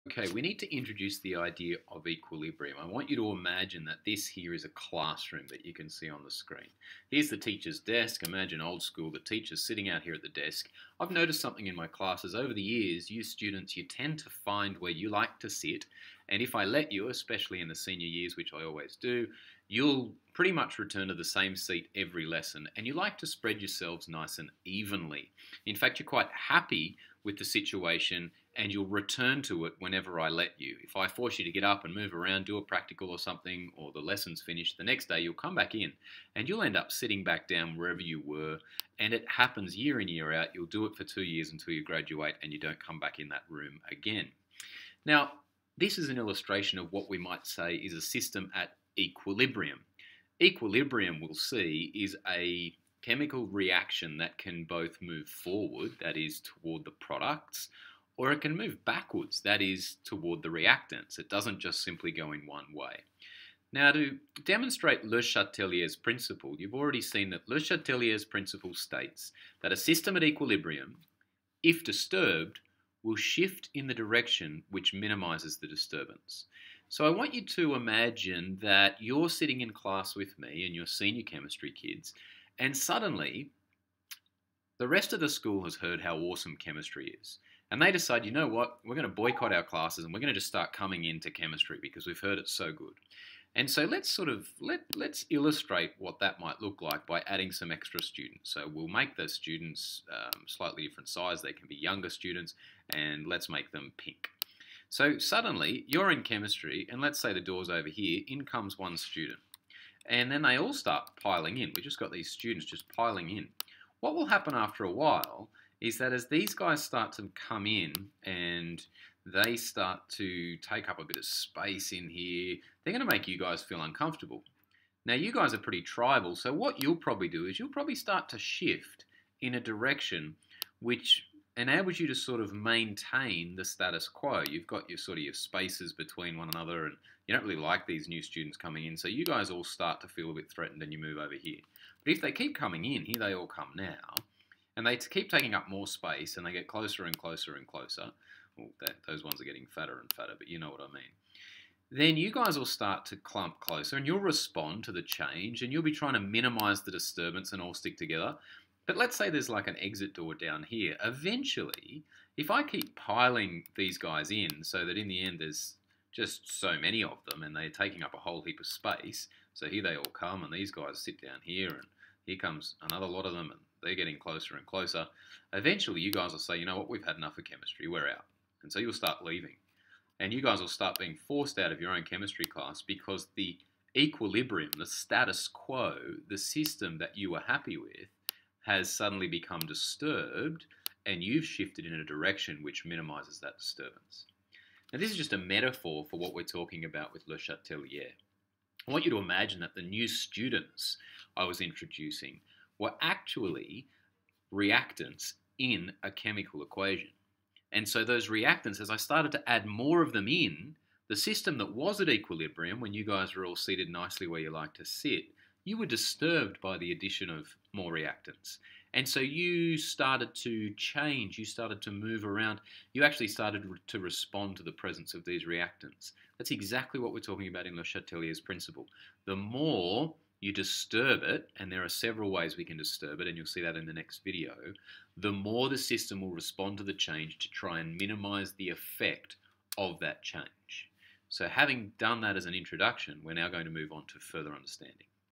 Okay, we need to introduce the idea of equilibrium. I want you to imagine that this here is a classroom that you can see on the screen. Here's the teacher's desk. Imagine old school, the teacher's sitting out here at the desk. I've noticed something in my classes over the years. You students, you tend to find where you like to sit. And if I let you, especially in the senior years, which I always do, you'll pretty much return to the same seat every lesson. And you like to spread yourselves nice and evenly. In fact, you're quite happy with the situation and you'll return to it whenever I let you. If I force you to get up and move around, do a practical or something, or the lesson's finished, the next day you'll come back in and you'll end up sitting back down wherever you were. And it happens year in, year out. You'll do it for 2 years until you graduate and you don't come back in that room again. Now, this is an illustration of what we might say is a system at equilibrium. Equilibrium, we'll see, is a chemical reaction that can both move forward, that is toward the products, or it can move backwards, that is toward the reactants. It doesn't just simply go in one way. Now, to demonstrate Le Chatelier's principle, you've already seen that Le Chatelier's principle states that a system at equilibrium, if disturbed, will shift in the direction which minimizes the disturbance. So I want you to imagine that you're sitting in class with me and your senior chemistry kids, and suddenly the rest of the school has heard how awesome chemistry is. And they decide, you know what, we're going to boycott our classes and we're going to just start coming into chemistry because we've heard it's so good. And so let's let's illustrate what that might look like by adding some extra students. So we'll make the students slightly different size. They can be younger students, and let's make them pink. So suddenly you're in chemistry, and let's say the door's over here. In comes one student, and then they all start piling in. We just got these students just piling in. What will happen after a while is that as these guys start to come in and they start to take up a bit of space in here, they're going to make you guys feel uncomfortable. Now, you guys are pretty tribal, so what you'll probably do is you'll probably start to shift in a direction which enables you to sort of maintain the status quo. You've got your sort of your spaces between one another, and you don't really like these new students coming in, so you guys all start to feel a bit threatened and you move over here. But if they keep coming in, here they all come now, and they keep taking up more space, and they get closer and closer and closer. Well, those ones are getting fatter and fatter, but you know what I mean. Then you guys will start to clump closer, and you'll respond to the change, and you'll be trying to minimize the disturbance and all stick together. But let's say there's like an exit door down here. Eventually, if I keep piling these guys in so that in the end there's just so many of them and they're taking up a whole heap of space, so here they all come and these guys sit down here and here comes another lot of them and they're getting closer and closer. Eventually, you guys will say, you know what, we've had enough of chemistry, we're out. And so you'll start leaving. And you guys will start being forced out of your own chemistry class because the equilibrium, the status quo, the system that you were happy with has suddenly become disturbed and you've shifted in a direction which minimizes that disturbance. Now, this is just a metaphor for what we're talking about with Le Chatelier. I want you to imagine that the new students I was introducing were actually reactants in a chemical equation. And so those reactants, as I started to add more of them in, the system that was at equilibrium, when you guys were all seated nicely where you like to sit, you were disturbed by the addition of more reactants. And so you started to change, you started to move around, you actually started to respond to the presence of these reactants. That's exactly what we're talking about in Le Chatelier's principle. The more you disturb it, and there are several ways we can disturb it, and you'll see that in the next video, the more the system will respond to the change to try and minimize the effect of that change. So having done that as an introduction, we're now going to move on to further understanding.